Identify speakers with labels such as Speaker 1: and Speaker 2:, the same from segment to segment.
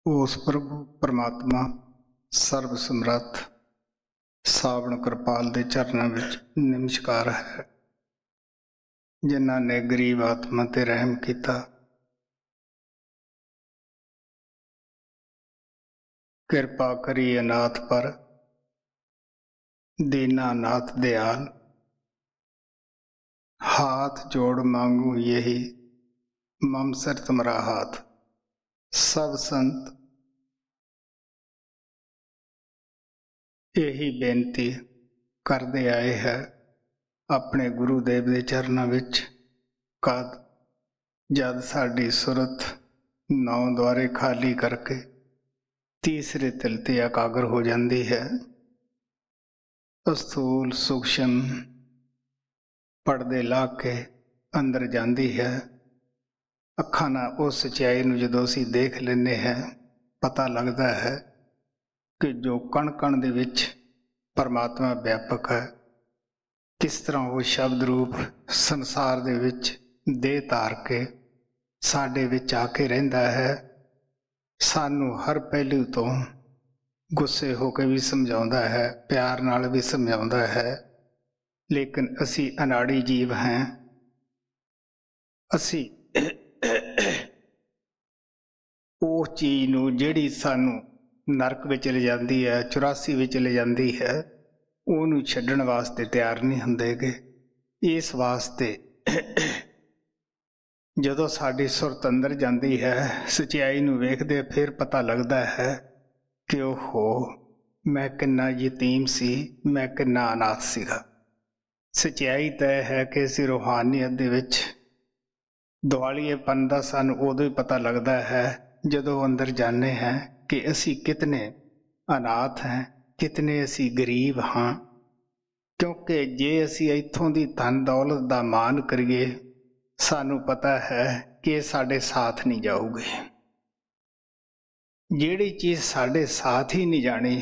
Speaker 1: ਉਸ ਪ੍ਰਭੂ ਪਰਮਾਤਮਾ ਸਰਬ ਸਮਰੱਥ ਸਾਵਣ ਕਿਰਪਾਲ ਦੇ ਚਰਨਾਂ ਵਿੱਚ ਨਮਸਕਾਰ ਹੈ, ਜਿਨ੍ਹਾਂ ਨੇ ਗਰੀਬ ਆਤਮਾ ਤੇ ਰਹਿਮ ਕੀਤਾ। ਕਿਰਪਾ ਕਰੀ ਅਨਾਥ ਪਰ, दीना नाथ दयाल। हाथ जोड़ मांगू यही मम सिर तुम्हारा हाथ। सब संत यही बेनती करते आए है अपने गुरुदेव के चरणों विच। कद जद साडी सुरत नौ द्वारे खाली करके तीसरे तिल ते एकाग्र हो जाती है, स्थूल सूक्ष्म पड़दे ला के अंदर जाती है। अखां नाल उस सच्चाई नूं जदों असीं देख लैंदे हैं, पता लगता है कि जो कण कण दे विच परमात्मा व्यापक है, किस तरह वो शब्द रूप संसार दे विच देह धार के साडे विच आके रहिंदा है। सानू हर पहलू तो गुस्से होकर भी समझाउंदा है, प्यार नाल भी समझाउंदा है, लेकिन असी अनाड़ी जीव हैं। असी उस चीज़ नूं जिहड़ी सानू नरक विच ले जांदी है, 84 विच ले जांदी है, उहनूं छड्डण वास्ते तैयार नहीं हुंदेगे। इस वास्ते जदों साडी सुरत अंदर जांदी है, सच्चाई नूं वेखदे फिर पता लगता है कि ओहो मैं किन्ना यतीम सी, मैं किन्ना अनाथ सीगा। सच्चाई तय है कि असीं रूहानीयत दे विच दुआलीएपन दा सानूं उदों ही पता लगता है जदों अंदर जाने हैं कि असीं कितने अनाथ हैं, कितने असीं गरीब हाँ। क्योंकि जे असीं इत्थों दी धन दौलत दा मान करिए, सानूं पता है कि साडे साथ नहीं जाऊगी। जिहड़ी चीज़ साडे साथ ही नहीं जानी,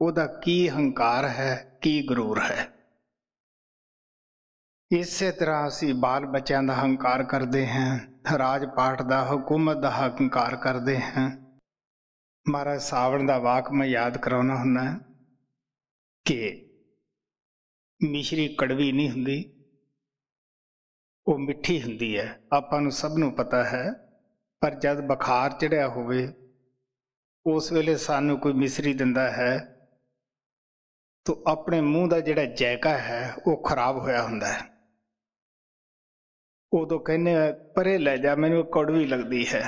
Speaker 1: उहदा की हंकार है, की गुरूर है। इसे तरह असीं बाल बच्चों का हंकार करते हैं, राज पाठ का हुकूमत का हंकार करते हैं। महाराज सावण का वाक मैं याद कराउणा हुंदा कि मिश्री कड़वी नहीं हुंदी, वो मिठी हुंदी है। आपां नूं सब नूं पता है, पर जद बुखार चढ़िया होवे उस वेले सानू कोई मिसरी दिंदा है तो अपने मूँह का जिहड़ा जायका है वो खराब होया हुंदा है। उदों कहने परे लै जा, मैनूं कड़वी लगती है।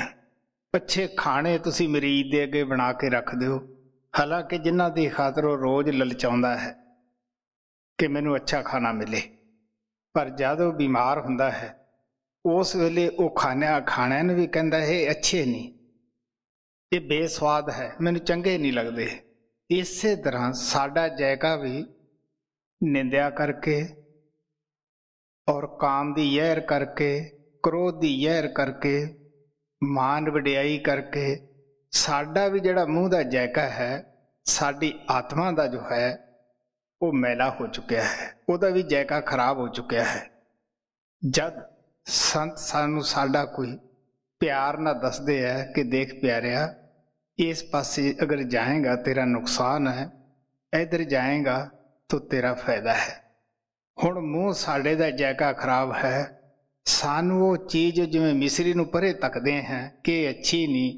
Speaker 1: पछे खाने तुसीं मरीज दे अगे बना के रख दिओ, हालांकि जिन्हां दी खातर वो रोज़ ललचाउंदा है कि मैनूं अच्छा खाना मिले, पर जद वो बीमार हुंदा है उस वेले वो खाणिਆਂ नूं भी कहंदा है अच्छे नहीं, ये बेस्वाद है, मैनूं चंगे नहीं लगते। इसे तरह साडा जायका भी निंदिया करके और काम की यहर करके, क्रोध की यहर करके, मान वडियाई करके साडा भी जिहड़ा मूँह का जायका है, साडी आत्मा का जो है वो मैला हो चुका है, उहदा भी जायका खराब हो चुका है। जद संत सानू साडा कोई प्यार ना दसदे है कि देख प्यारिया, इस पासे अगर जाएगा तेरा नुकसान है, इधर जाएगा तो तेरा फायदा है। हुण मूँह साडे दा जायका खराब है, सानू वो चीज़ जिवें मिसरी नूं परे तकदे हैं कि अच्छी नहीं,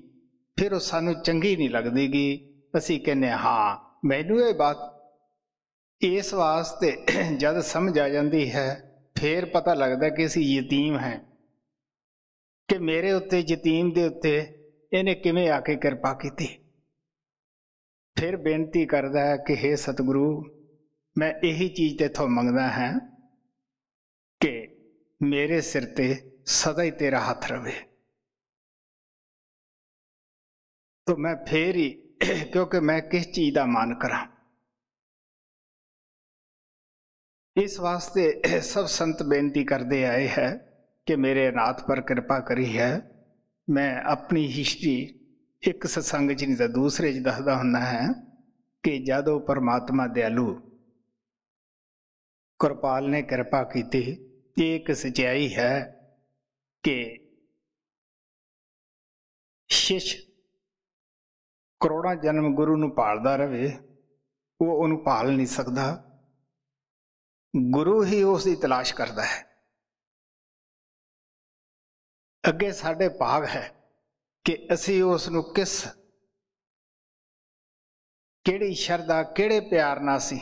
Speaker 1: फिर वो सानू चंगी नहीं लगदी गी। असीं कहने हाँ मैनूं ये बात, इस वास्ते जद समझ आ जाती है फिर पता लगता कि असीं यतीम हैं, कि मेरे उत्ते यतीम दे उत्ते इन्हें किवें आके कृपा की। फिर बेनती करता है कि हे सतगुरु, मैं यही चीज़ तेथों मंगदा है कि मेरे सिर ते सदा ही तेरा हाथ रहे। तो मैं फिर ही क्योंकि मैं किस चीज़ का मान करा, इस वास्ते सब संत बेनती करते आए हैं कि मेरे अनाथ पर कृपा करी है। मैं अपनी हिस्ट्री एक सत्संग च नहीं तो दूसरे च दसदा हुंदा है कि जदों परमात्मा दयालु कृपाल ने कृपा की, एक सच्चाई है कि शिष्य ਕਰੋੜਾਂ ਜਨਮ ਗੁਰੂ ਨੂੰ ਭਾਲਦਾ ਰਹੇ, ਉਹ ਉਹਨੂੰ ਭਾਲ ਨਹੀਂ ਸਕਦਾ। ਗੁਰੂ ਹੀ ਉਸ ਦੀ ਤਲਾਸ਼ ਕਰਦਾ ਹੈ। ਅੱਗੇ ਸਾਡੇ ਭਾਗ ਹੈ ਕਿ ਅਸੀਂ ਉਸ ਨੂੰ ਕਿਹੜੀ ਸ਼ਰਧਾ, ਕਿਹੜੇ ਪਿਆਰ ਨਾਲ ਅਸੀਂ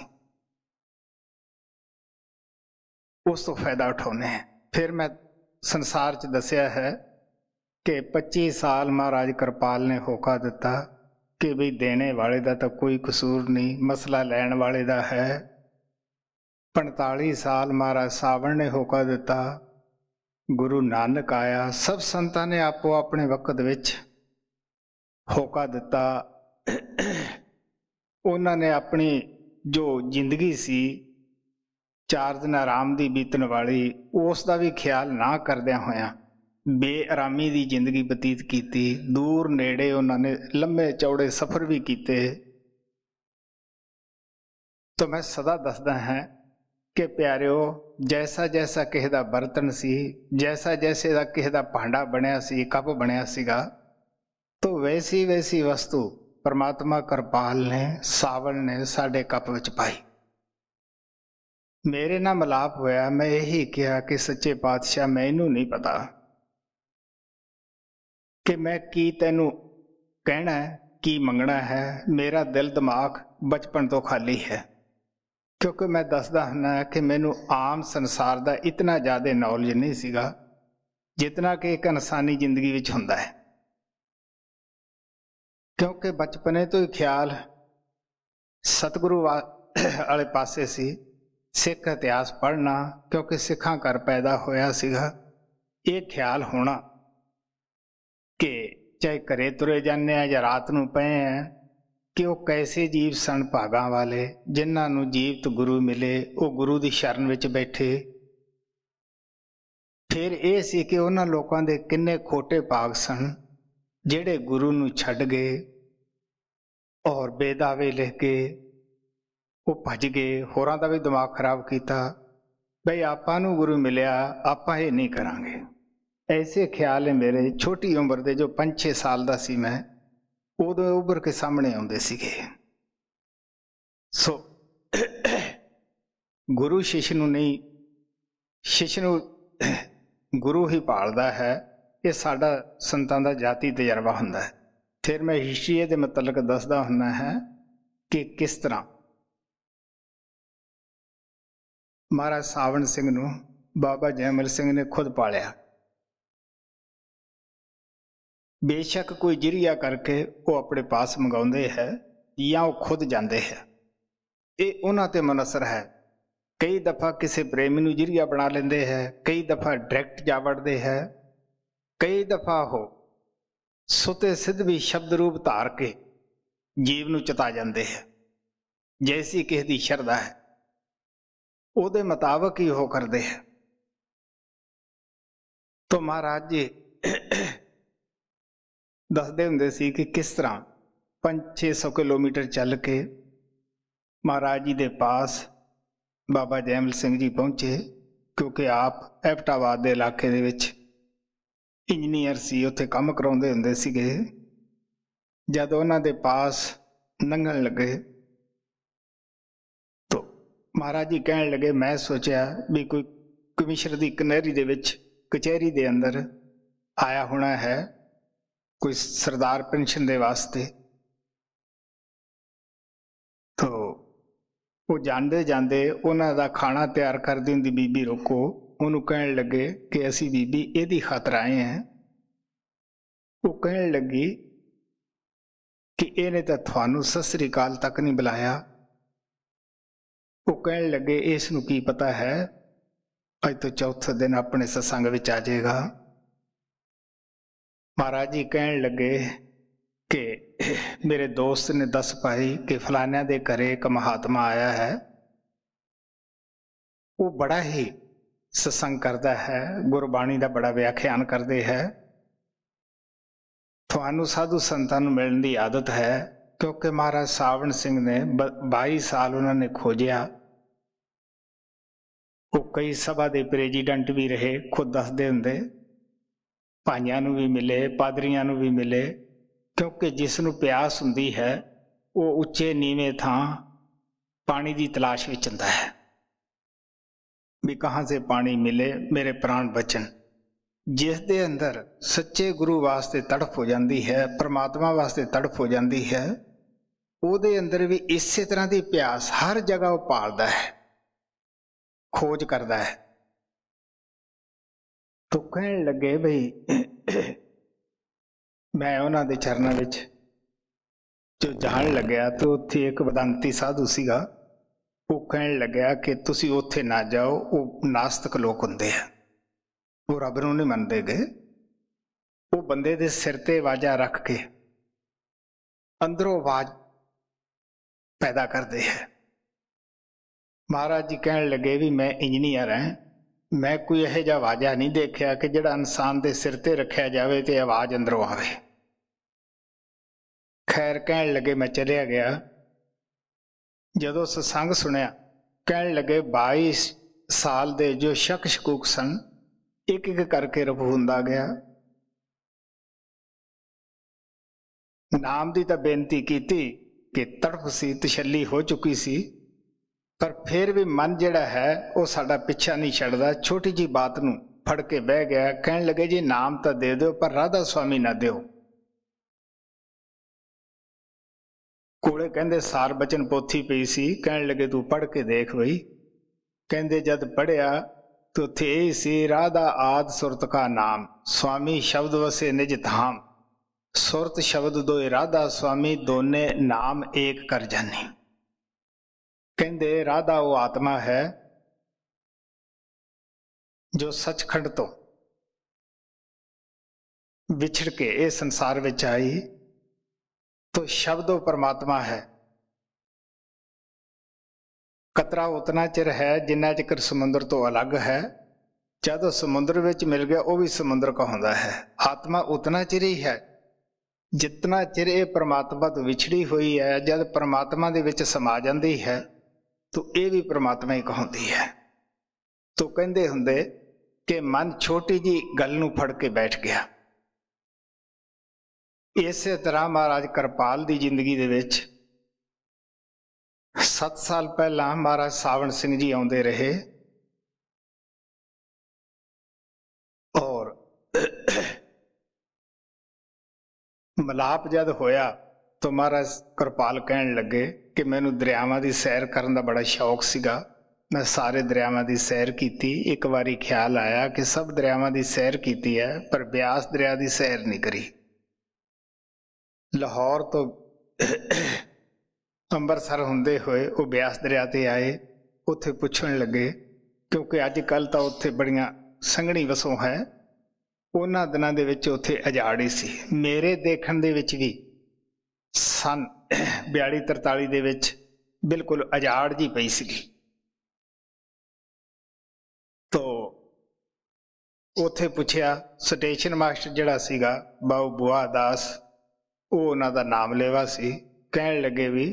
Speaker 1: ਉਸ ਤੋਂ ਫਾਇਦਾ ਉਠਾਉਂਦੇ ਹਾਂ। ਫਿਰ ਮੈਂ ਸੰਸਾਰ 'ਚ ਦੱਸਿਆ ਹੈ ਕਿ 25 ਸਾਲ ਮਹਾਰਾਜ ਕਿਰਪਾਲ ਨੇ ਹੋਕਾ ਦਿੱਤਾ ਕਿ ਬਈ ਦੇਣੇ ਵਾਲੇ ਦਾ ਤਾਂ ਕੋਈ ਕਸੂਰ ਨਹੀਂ, ਮਸਲਾ ਲੈਣ ਵਾਲੇ ਦਾ ਹੈ। 45 ਸਾਲ ਮਹਾਰਾਜ ਸਾਵਣ ਨੇ ਹੋਕਾ ਦਿੱਤਾ, ਗੁਰੂ ਨਾਨਕ ਆਇਆ, ਸਭ ਸੰਤਾਂ ਨੇ ਆਪੋ ਆਪਣੇ ਵਕਤ ਵਿੱਚ ਹੋਕਾ ਦਿੱਤਾ। ਉਹਨਾਂ ਨੇ ਆਪਣੀ ਜੋ ਜ਼ਿੰਦਗੀ ਸੀ 4 ਦਿਨ ਆਰਾਮ ਦੀ ਬੀਤਣ ਵਾਲੀ, ਉਸ ਦਾ ਵੀ ਖਿਆਲ ਨਾ ਕਰਦਿਆਂ ਹੋਇਆਂ ਬੇਆਰਾਮੀ ਦੀ ਜ਼ਿੰਦਗੀ ਬਤੀਤ ਕੀਤੀ। ਦੂਰ ਨੇੜੇ ਉਹਨਾਂ ਨੇ ਲੰਮੇ ਚੌੜੇ ਸਫ਼ਰ ਵੀ ਕੀਤੇ। ਤਾਂ ਮੈਂ ਸਦਾ ਦੱਸਦਾ ਹਾਂ ਕਿ ਪਿਆਰਿਓ, ਜੈਸਾ ਜੈਸਾ ਕਿਸੇ ਦਾ ਬਰਤਨ ਸੀ, ਜੈਸਾ ਜੈਸੇ ਦਾ ਕਿਸੇ ਦਾ ਭਾਂਡਾ ਬਣਿਆ ਸੀ, ਕੱਪ ਬਣਿਆ ਸੀਗਾ, ਤਾਂ ਵੈਸੀ ਵੈਸੀ ਵਸਤੂ ਪਰਮਾਤਮਾ ਕਿਰਪਾਲ ਨੇ, ਸਾਵਣ ਨੇ ਸਾਡੇ ਕੱਪ ਵਿੱਚ ਪਾਈ। ਮੇਰੇ ਨਾਲ ਮਿਲਾਪ ਹੋਇਆ, ਮੈਂ ਇਹੀ ਕਿਹਾ ਕਿ ਸੱਚੇ ਪਾਤਸ਼ਾਹ, ਮੈਨੂੰ ਨਹੀਂ ਪਤਾ ਕਿ ਮੈਂ ਕੀ ਤੈਨੂੰ ਕਹਿਣਾ ਹੈ, ਕੀ ਮੰਗਣਾ ਹੈ। ਮੇਰਾ ਦਿਲ ਦਿਮਾਗ ਬਚਪਨ ਤੋਂ ਖਾਲੀ ਹੈ, ਕਿਉਂਕਿ ਮੈਂ ਦੱਸਦਾ ਹੁੰਦਾ ਕਿ ਮੈਨੂੰ ਆਮ ਸੰਸਾਰ ਦਾ ਇਤਨਾ ਜ਼ਿਆਦਾ ਨੌਲੇਜ ਨਹੀਂ ਸੀਗਾ ਜਿਤਨਾ ਕਿ ਇੱਕ ਇਨਸਾਨੀ ਜ਼ਿੰਦਗੀ ਵਿੱਚ ਹੁੰਦਾ ਹੈ। ਕਿਉਂਕਿ ਬਚਪਨੇ ਤੋਂ ਹੀ ਖਿਆਲ ਸਤਿਗੁਰੂ ਵਾਲੇ ਪਾਸੇ ਸੀ, ਸਿੱਖ ਇਤਿਹਾਸ ਪੜ੍ਹਨਾ, ਕਿਉਂਕਿ ਸਿੱਖਾਂ ਘਰ ਪੈਦਾ ਹੋਇਆ ਸੀਗਾ। ਇਹ ਖਿਆਲ ਹੋਣਾ ਕਿ ਚਾਹੇ ਘਰੇ ਤੁਰੇ ਜਾਂਦੇ ਆ ਜਾਂ ਰਾਤ ਨੂੰ ਪਏ ਆ, ਕਿ ਉਹ ਕੈਸੇ ਜੀਵ ਸਨ ਭਾਗਾਂ ਵਾਲੇ, ਜਿਨ੍ਹਾਂ ਨੂੰ ਜੀਵਤ ਗੁਰੂ ਮਿਲੇ, ਉਹ ਗੁਰੂ ਦੀ ਸ਼ਰਨ ਵਿੱਚ ਬੈਠੇ। ਫਿਰ ਇਹ ਸੀ ਕਿ ਉਹਨਾਂ ਲੋਕਾਂ ਦੇ ਕਿੰਨੇ ਖੋਟੇ ਭਾਗ ਸਨ ਜਿਹੜੇ ਗੁਰੂ ਨੂੰ ਛੱਡ ਗਏ ਔਰ ਬੇਦਾਵੇ ਲਿਖ ਕੇ ਉਹ ਭੱਜ ਗਏ, ਹੋਰਾਂ ਦਾ ਵੀ ਦਿਮਾਗ ਖਰਾਬ ਕੀਤਾ, ਬਈ ਆਪਾਂ ਨੂੰ ਗੁਰੂ ਮਿਲਿਆ, ਆਪਾਂ ਇਹ ਨਹੀਂ ਕਰਾਂਗੇ। ਐਸੇ ਖਿਆਲ ਹੈ ਮੇਰੇ। ਛੋਟੀ ਉਮਰ ਦੇ ਜੋ 5-6 ਸਾਲ ਦਾ ਸੀ ਮੈਂ, ਉਦੋਂ ਉੱਭਰ ਕੇ ਸਾਹਮਣੇ ਆਉਂਦੇ ਸੀਗੇ। ਸੋ ਗੁਰੂ ਸ਼ਿਸ਼ ਨੂੰ ਨਹੀਂ, ਸ਼ਿਸ਼ ਨੂੰ ਗੁਰੂ ਹੀ ਭਾਲਦਾ ਹੈ। ਇਹ ਸਾਡਾ ਸੰਤਾਂ ਦਾ ਜਾਤੀ ਤਜਰਬਾ ਹੁੰਦਾ ਹੈ। ਫਿਰ ਮੈਂ ਹਿਸਟਰੀ ਦੇ ਮੁਤਲਕ ਦੱਸਦਾ ਹੁੰਦਾ ਹੈ ਕਿ ਕਿਸ ਤਰ੍ਹਾਂ ਮਹਾਰਾਜ ਸਾਵਣ ਸਿੰਘ ਨੂੰ ਬਾਬਾ ਜੈਮਲ ਸਿੰਘ ਨੇ ਖੁਦ ਪਾਲਿਆ। ਬੇਸ਼ੱਕ ਕੋਈ ਜਿਰੀਆ ਕਰਕੇ ਉਹ ਆਪਣੇ ਪਾਸ ਮੰਗਾਉਂਦੇ ਹੈ ਜਾਂ ਉਹ ਖੁਦ ਜਾਂਦੇ ਹੈ, ਇਹ ਉਹਨਾਂ ਤੇ ਮੁਨਸਰ ਹੈ। ਕਈ ਦਫਾ ਕਿਸੇ ਪ੍ਰੇਮੀ ਨੂੰ ਜਿਰੀਆ ਬਣਾ ਲੈਂਦੇ ਹੈ, ਕਈ ਦਫਾ ਡਾਇਰੈਕਟ ਜਾ ਵੜਦੇ ਹੈ, ਕਈ ਦਫਾ ਉਹ ਸੁਤੇ ਸਿੱਧ ਵੀ ਸ਼ਬਦ ਰੂਪ ਧਾਰ ਕੇ ਜੀਵ ਨੂੰ ਚਤਾ ਜਾਂਦੇ ਹੈ। ਜੈਸੀ ਕਿਸੇ ਦੀ ਸ਼ਰਧਾ ਹੈ ਉਹਦੇ ਮੁਤਾਬਕ ਹੀ ਉਹ ਕਰਦੇ ਹੈ। ਤਾਂ ਮਹਾਰਾਜ ਜੀ ਦੱਸਦੇ ਹੁੰਦੇ ਸੀ ਕਿ ਕਿਸ ਤਰ੍ਹਾਂ 500-600 ਕਿਲੋਮੀਟਰ ਚੱਲ ਕੇ ਮਹਾਰਾਜ ਜੀ ਦੇ ਪਾਸ ਬਾਬਾ ਜੈਮਲ ਸਿੰਘ ਜੀ ਪਹੁੰਚੇ, ਕਿਉਂਕਿ ਆਪ ਐਬਟਾਬਾਦ ਦੇ ਇਲਾਕੇ ਦੇ ਵਿੱਚ ਇੰਜੀਨੀਅਰ ਸੀ, ਉੱਥੇ ਕੰਮ ਕਰਾਉਂਦੇ ਹੁੰਦੇ ਸੀਗੇ। ਜਦ ਉਹਨਾਂ ਦੇ ਪਾਸ ਲੰਘਣ ਲੱਗੇ ਤਾਂ ਮਹਾਰਾਜ ਜੀ ਕਹਿਣ ਲੱਗੇ, ਮੈਂ ਸੋਚਿਆ ਵੀ ਕੋਈ ਕਮਿਸ਼ਨਰ ਦੀ ਕਨਹਿਰੀ ਦੇ ਵਿੱਚ, ਕਚਹਿਰੀ ਦੇ ਅੰਦਰ ਆਇਆ ਹੋਣਾ ਹੈ, ਕੋਈ ਸਰਦਾਰ ਪੈਨਸ਼ਨ ਦੇ ਵਾਸਤੇ। ਤਾਂ ਉਹ ਜਾਂਦੇ ਜਾਂਦੇ ਉਹਨਾਂ ਦਾ ਖਾਣਾ ਤਿਆਰ ਕਰਦੀ ਹੁੰਦੀ ਬੀਬੀ ਰੋਕੋ, ਉਹਨੂੰ ਕਹਿਣ ਲੱਗੇ ਕਿ ਅਸੀਂ ਬੀਬੀ ਇਹਦੀ ਖਾਤਰ ਆਏ ਹਾਂ। ਉਹ ਕਹਿਣ ਲੱਗੀ ਕਿ ਇਹਨੇ ਤਾਂ ਤੁਹਾਨੂੰ ਸਤਿ ਸ੍ਰੀ ਅਕਾਲ ਤੱਕ ਨਹੀਂ ਬੁਲਾਇਆ। ਉਹ ਕਹਿਣ ਲੱਗੇ ਇਸ ਨੂੰ ਕੀ ਪਤਾ ਹੈ, ਅੱਜ ਤੋਂ ਚੌਥੇ ਦਿਨ ਆਪਣੇ ਸਤਸੰਗ ਵਿੱਚ ਆ ਜਾਏਗਾ। ਮਹਾਰਾਜ ਜੀ ਕਹਿਣ ਲੱਗੇ ਕਿ ਮੇਰੇ ਦੋਸਤ ਨੇ ਦੱਸ ਪਾਈ ਕਿ ਫਲਾਨਿਆਂ ਦੇ ਘਰੇ ਇੱਕ ਮਹਾਤਮਾ ਆਇਆ ਹੈ, ਉਹ ਬੜਾ ਹੀ ਸਤਸੰਗ ਕਰਦਾ ਹੈ, ਗੁਰਬਾਣੀ ਦਾ ਬੜਾ ਵਿਆਖਿਆਨ ਕਰਦੇ ਹੈ, ਤੁਹਾਨੂੰ ਸਾਧੂ ਸੰਤਾਂ ਨੂੰ ਮਿਲਣ ਦੀ ਆਦਤ ਹੈ। ਕਿਉਂਕਿ ਮਹਾਰਾਜ ਸਾਵਣ ਸਿੰਘ ਨੇ 22 ਸਾਲ ਉਹਨਾਂ ਨੇ ਖੋਜਿਆ। ਉਹ ਕਈ ਸਭਾ ਦੇ ਪ੍ਰੈਜ਼ੀਡੈਂਟ ਵੀ ਰਹੇ, ਖੁਦ ਦੱਸਦੇ ਹੁੰਦੇ, ਭਾਈਆਂ ਨੂੰ ਵੀ ਮਿਲੇ, ਪਾਦਰੀਆਂ ਨੂੰ ਵੀ ਮਿਲੇ, क्योंकि जिसनूं प्यास हुंदी है वो उच्चे नीवें थां पानी की तलाश विच हुंदा है, भी कहाँ से पानी मिले मेरे प्राण बचन। जिस दे अंदर सच्चे गुरु वास्ते तड़फ हो जाती है, परमात्मा वास्ते तड़फ हो जाती है, ਉਹਦੇ अंदर भी इसे तरह की प्यास हर जगह वो पालदा है, खोज करता है। तो कहन लगे बई मैं उन्हां दे चरनां विच जो जान लग्या तो उत्थे एक वेदांती साधु सीगा, वो कहन लग्या कि तुसी उत्थे ना जाओ, वो नास्तिक लोग हुंदे आ, वो रब नूं नहीं मनदे गए। वो बंदे दे सिर ते वाजा रख के अंदरों आवाज पैदा करते हैं। महाराज जी कहन लगे भी मैं इंजीनियर हैं, मैं कोई यह जिहा वाजा नहीं देखिया कि जिहड़ा इंसान के सिर ते रखा जाए तो आवाज़ अंदरों आवे। खैर कहन लगे मैं चलिया गया, जदों सत्संग सुनिया कहन लगे 22 साल दे जो शक शकूक सन एक एक करके रफू हुंदा गया। नाम की तो बेनती की कि तड़फ सी, तसल्ली हो चुकी सी, पर फिर भी मन जिहड़ा है वो साडा पिछा नहीं छड्डदा। छोटी जी बात नूं फड़ के बह गया। कहन लगे जी नाम तो दे दो पर राधा स्वामी ना दिओ। कोले कहंदे सार बचन पोथी पई सी, कहन लगे तू पढ़ के देख बई। कहंदे जद पढ़िया तो थे सी राधा आद सुरत का नाम, स्वामी शब्द वसे निज धाम, सुरत शब्द दो राधा स्वामी दोने नाम एक कर जानी। कहंदे राधा वो आत्मा है जो सचखंड तो विछड़ के इस संसार विच आई, तो शब्द वो परमात्मा है। कतरा उतना चिर है जिन्ना चिकर समुद्र तो अलग है, जब समुद्र विच मिल गया वो भी समुद्र कहूंदा है। आत्मा उतना चिर ही है जितना चिर ये परमात्मा तो विछड़ी हुई है। जब परमात्मा दे विच समा जाती है तो ये भी परमात्मा ही कहती है। तो कहंदे हुंदे कि मन छोटी जी गल नूं फड़ के बैठ गया। इस तरह महाराज करपाल की जिंदगी दे विच 7 साल पहला महाराज सावण सिंह जी आउंदे रहे और मलाप जद होया तो महाराज करपाल कहन लगे कि मैनू दरियावां की सैर करन दा बड़ा शौक सीगा। मैं सारे दरियावां की सैर की। एक बारी ख्याल आया कि सब दरियावां की सैर की है पर ब्यास दरिया की सैर नहीं करी। लाहौर तो अंबरसर हुंदे होए वो ब्यास दरिया ते आए। उत्थे पुछण लगे क्योंकि अजकल तो उत्थे बड़ियां संघनी वसों है, उन्हां दिनां दे विच उत्थे अजाड़ ही सी। मेरे देखण दे विच भी सन 42-43 दे विच बिल्कुल अजाड़ जी पई सीगी। तो उत्थे पुछया, स्टेशन मास्टर जिहड़ा सीगा बाऊ बुआ दास, वो उन्हां दा नाम लेवा सी। कहण लगे भी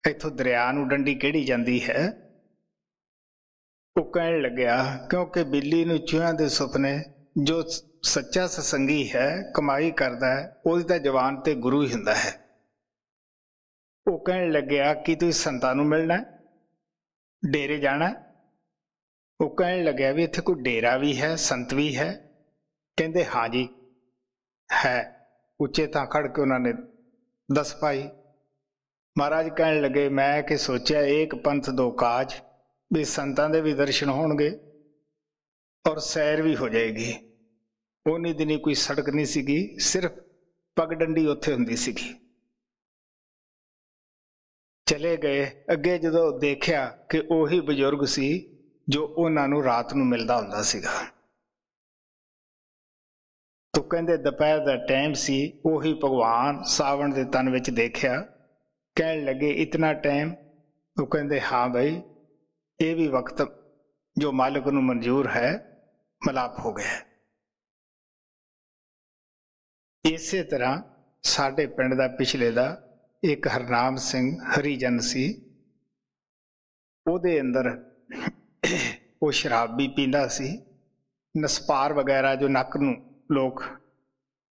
Speaker 1: इत्थों दरिया नूं डंडी किहड़ी जांदी है? वो कहण लग्या क्योंकि बिल्ली नूं चूहियां दे सुपने, जो सच्चा सत्संगी है कमाई करता है उसका जवान ते गुरु ही हुंदा है। वो कहण लग्या कि तुसीं संतां नूं मिलना डेरे जाना? वो कहण लग्या भी इत्थे कोई डेरा भी है संत भी है? कहंदे हाँ जी है। उच्चे तां खड़ के उन्होंने दस पाई। महाराज कहण लगे मैं कि सोचा एक पंथ दो काज, भी संतां दे भी दर्शन होणगे और सैर भी हो जाएगी। उन्हीं दिनी कोई सड़क नहीं सीगी, सिर्फ पगडंडी उत्थे हुंदी सीगी। चले गए अगे जदों देखिया कि उही बजुर्ग सी जो उन्हां नूं रात नूं मिलदा हुंदा सीगा। तो कहंदे दोपहर दा टाइम सी, उही भगवान सावण दे तन विच देखिया। कहण लगे इतना टाइम? वो कहंदे हाँ भाई ये भी वक्त जो मालिक नूं मंजूर है, मलाप हो गया। इसे तरह साडे पिंड दा पिछले दा एक हरनाम सिंह हरिजन सी, उहदे अंदर वो शराब भी पींदा सी। नसपार वगैरह जो नक नूं लोग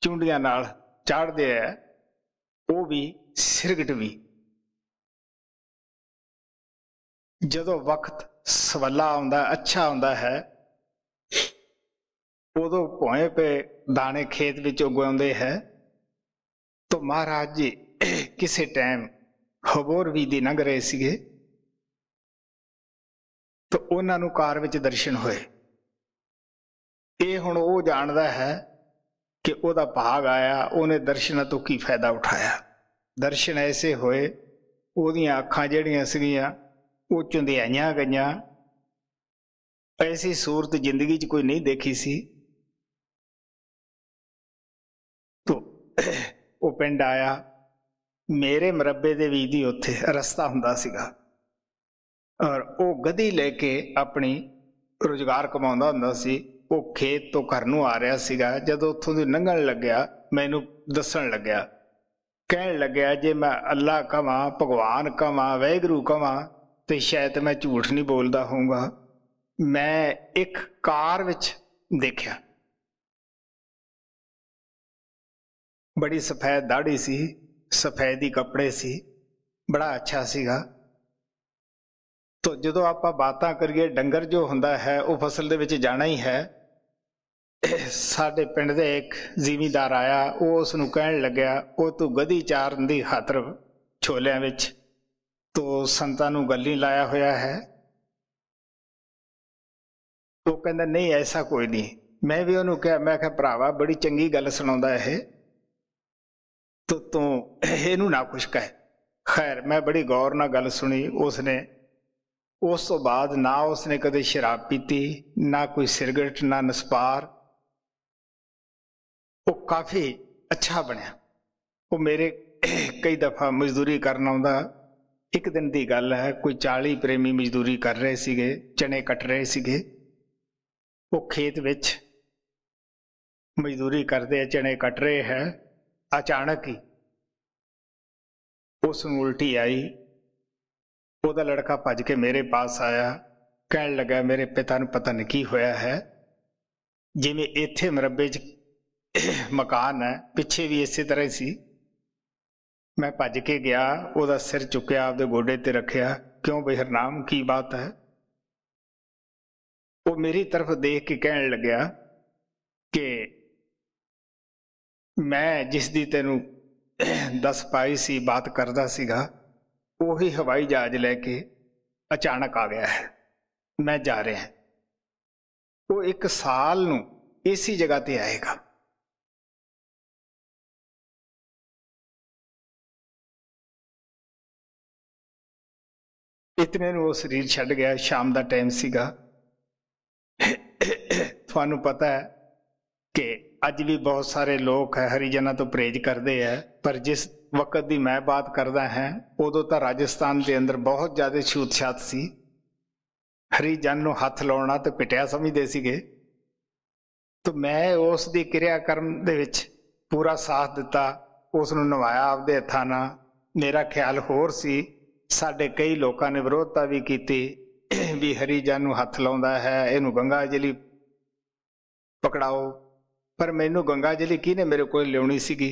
Speaker 1: चूंडियां नाल चाढ़ते है, वो भी सिरगट भी। जदों वक्त सवला आउंदा अच्छा आउंदा है, उदों भोए पे दाने खेत विच उगाउंदे है। तो महाराज जी किसी टाइम हबोर वीदी लंघ रहे सीगे, तो उन्हां नूं कार विच दर्शन होए। ये हुण वो जानदा है कि उहदा भाग आया, उहने दर्शनां तो की फायदा उठाया। दर्शन ऐसे होए, उहदियां अखां जिहड़ियां सीगियां वो चुंधियाईयां गईयां। ऐसी सूरत जिंदगी च कोई नहीं देखी सी। तो वो पिंड आया, मेरे मरबे दे वीदी उत्थे रस्ता हुंदा सीगा, और वो गधी लेके अपनी रोजगार कमाउंदा हुंदा सी। वो खेत तो घर नूं आ रहा सीगा, जदों उत्थों दी लंघण लग्या मैनूं दस्सण लग्या, कहण लग्या जे मैं अल्लाह कहां, भगवान कहां, वाहिगुरू कहां तो शायद मैं झूठ नहीं बोलदा होऊंगा। मैं एक कार विच देखिया, बड़ी सफेद दाढ़ी सी, सफेद ही कपड़े सी, बड़ा अच्छा सीगा। तो जदों आपां बातां करिए, डंगर जो हुंदा है वो फसल दे विच जाना ही है। साडे पिंड दे एक जिमीदार आया, वो उसनूं कहण लग्या, वो तू गधी चारन दी खातर छोलियां विच तो संतां नूं गल्ली लाया होया है। तो कहंदा नहीं ऐसा कोई नहीं। मैं भी उहनूं कहा, मैं कहा भरावा बड़ी चंगी गल सुणाउंदा है, तो तू इहनूं ना कुछ कह। खैर मैं बड़ी गौर नाल गल सुनी। उसने उस तो बाद ना उसने कदे शराब पीती, ना कोई सिरगट, ना नसपार। वो काफ़ी अच्छा बनया। वो मेरे कई दफ़ा मजदूरी करना आउंदा। एक दिन की गल है, कोई 40 प्रेमी मजदूरी कर रहे सीगे, चने कट रहे सीगे। वो खेत विच मजदूरी करते चने कट रहे हैं, अचानक ही उसनूं उल्टी आई। ਉਹਦਾ लड़का भज के मेरे पास आया, कहन लगा मेरे पिता नूं पता नहीं की होया है, जिवें इत्थे मरबे च मकान है, पिछे भी इसे तरह सी। मैं भज के गया, ਉਹਦਾ सिर चुकया, आपदे गोडे ते रखिया, क्यों बई हरनाम की बात है। वो मेरी तरफ देख के कहन लग्या कि मैं जिस दी तैनूं दस पाई सी, बात करदा सीगा, वही हवाई जहाज लैके अचानक आ गया है, मैं जा रहा है। वो 1 साल नूं इसी जगह ते आएगा। इतने नूं वो शरीर छड्ड गया। शाम का टाइम सीगा। तुहानूं पता है कि अज भी बहुत सारे लोग है हरिजनां तो परहेज करते हैं, पर जिस वक्त की मैं बात करदा है, उदों तो राजस्थान के अंदर बहुत ज़्यादा छूत छात सी। हरिजन नूं हथ लाउणा तो पिटिया समझदे सीगे। तो मैं उस दी क्रियाक्रम दे विच पूरा साथ दिता, उसनूं नवाया आपदे हत्थां नाल। मेरा ख्याल होर सी, साडे कई लोगों ने विरोधता भी की भी हरिजन नूं हथ लाउंदा है, इहनूं गंगा जली पकड़ाओ। पर मैनू गंगा जली किहने मेरे को लियाउणी सीगी।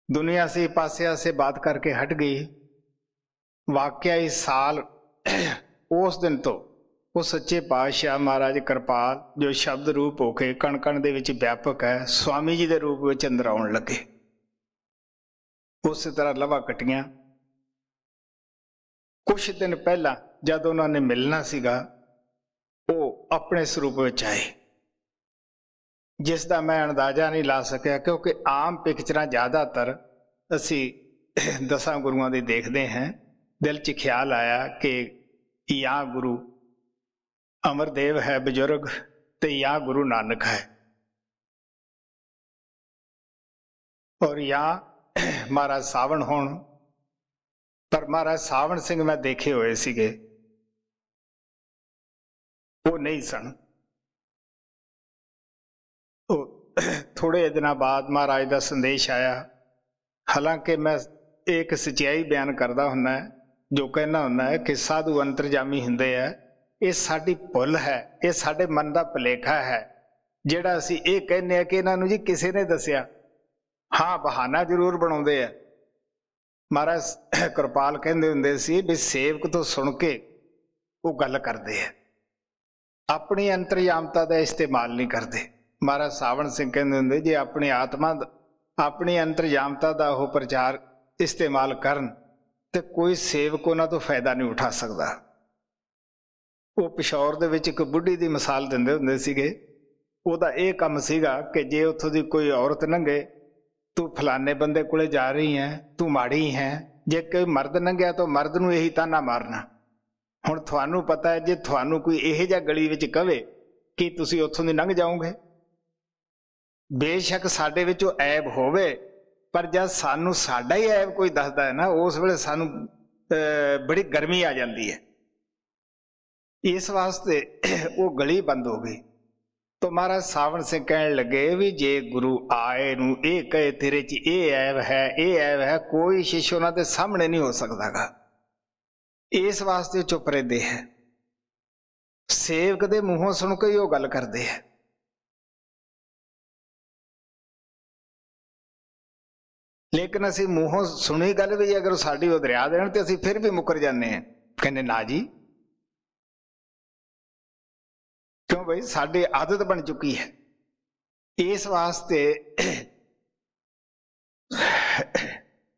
Speaker 1: दुनिया से पासिया से बात करके हट गई। वाकया इस साल उस दिन तो वो सच्चे पातशाह महाराज कृपाल जो शब्द रूप होके कण कण दे विच व्यापक है, स्वामी जी के रूप में अंदर आउण लगे। उस तरह लवा कटियां। कुछ दिन पहला जब उन्होंने मिलना सीगा, वो अपने स्वरूप विच आए, जिसका मैं अंदाजा नहीं ला सकिया, क्योंकि आम पिक्चरां ज़्यादातर असी 10 गुरुआं दी देखते हैं। दिल च ख्याल आया कि या गुरु अमरदेव है बजुर्ग, तो या गुरु नानक है, और या महाराज सावण होण। पर महाराज सावण सिंह मैं देखे हुए सीगे, वो नहीं सन। थोड़े दिनों बाद महाराज का संदेश आया। हालांकि मैं एक सच्चाई बयान करता हुन्ना है, जो कहना हुन्ना है कि साधु अंतरजामी हुंदे है। ये साडी भुल है, ये साडे मन का भुलेखा है, जिहड़ा असीं ये कहने कि इन्हां नूं जी किसी ने दस्सिया। हाँ बहाना जरूर बनाते हैं। महाराज कृपाल कहते हुंदे सी भी सेवक तो सुन के वो गल करते हैं, अपनी अंतरयामता का इस्तेमाल नहीं करते। महाराज सावण सिंह कहते हुंदे जे अपनी आत्मा अपनी अंतरयामता का वो प्रचार इस्तेमाल करन ते कोई सेवक उन्हां तो फायदा नहीं उठा सकता। वो पिशौर दे विच एक बुढ़ी की मिसाल दिंदे हुंदे सीगे, उहदा इह काम सीगा कि जे उत्थों दी कोई औरत लंघे, तू फलाने बंदे कोले जा रही है, तू माड़ी है, जे कोई मर्द लंघिया तो मर्द नूं यही ताना मारना। हुण तुहानूं पता है जे तुहानूं कोई इहो जिहा गली विच कहे कि तुसीं उत्थों दी लंघ जाओगे, बेशक साडे विच ओह ऐब होवे, पर जब सानूं साडा ही ऐब कोई दसदा है ना, उस वेले सानूं बड़ी गर्मी आ जाती है। इस वास्ते वो गली बंद हो गई। तो महाराज सावण सिंह कहने लगे भी जे गुरु आए नूं ये कहे तेरे च ये ऐब है, ये ऐब है, कोई शिष्य उन्हां दे सामने नहीं हो सकदा गा। इस वास्ते चुप रहते हैं, सेवक दे मूहों सुन के ही वो गल करते हैं। लेकिन असी मूहों सुनी गल भी अगर साडी वो दरिया देण ते असी फिर भी मुकर जाने हैं, कहने ना जी, क्यों भाई साडी आदत बन चुकी है। इस वास्ते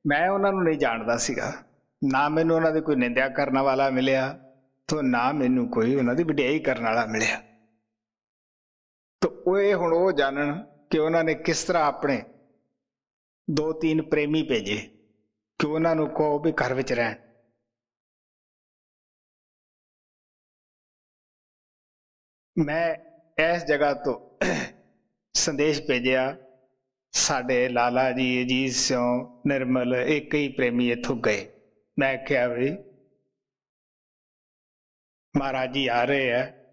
Speaker 1: मैं उन्होंने नहीं जानता सीगा, ना मैनू उन्होंने कोई निंदा करने वाला मिलिया, तो ना मैनू कोई उन्होंने वडियाई करने वाला मिलिया। तो वो हुण वो जानन कि उन्होंने किस तरह अपने 2-3 प्रेमी भेजे कि उन्होंने कहो भी घर विच रहन। मैं इस जगह तो संदेश भेजिया, साडे लाला जी अजीत सिंह निर्मल एक ही प्रेमी इत्थों गए। मैं क्या भाई महाराज जी आ रहे हैं,